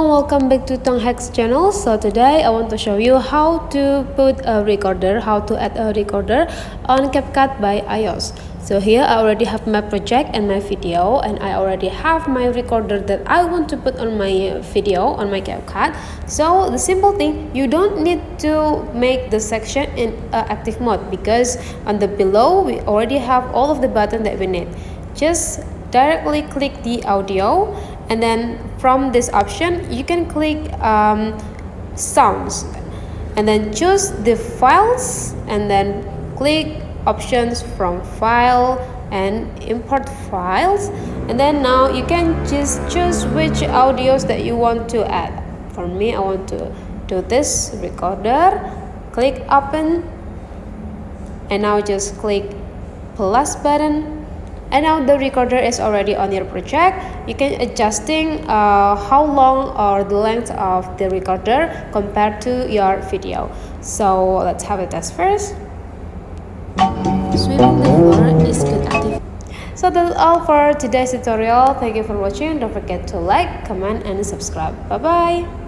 and welcome back to Tong Hacks channel. So today I want to show you how to put a recorder, how to add a recorder on CapCut by iOS. So here I already have my project and my video, and I already have my recorder that I want to put on my video on my CapCut. So the simple thing, you don't need to make the section in active mode, because on the below we already have all of the buttons that we need. Just directly click the audio, and then from this option you can click sounds, and then choose the files, and then click options from file and import files, and then now you can just choose which audios that you want to add. For me, I want to do this recorder. Click open, and now just click plus button, and now the recorder is already on your project. You can adjusting how long or the length of the recorder compared to your video. So let's have a test first. Sweeping the floor is good active. So that's all for today's tutorial. Thank you for watching. Don't forget to like, comment, and subscribe. Bye bye.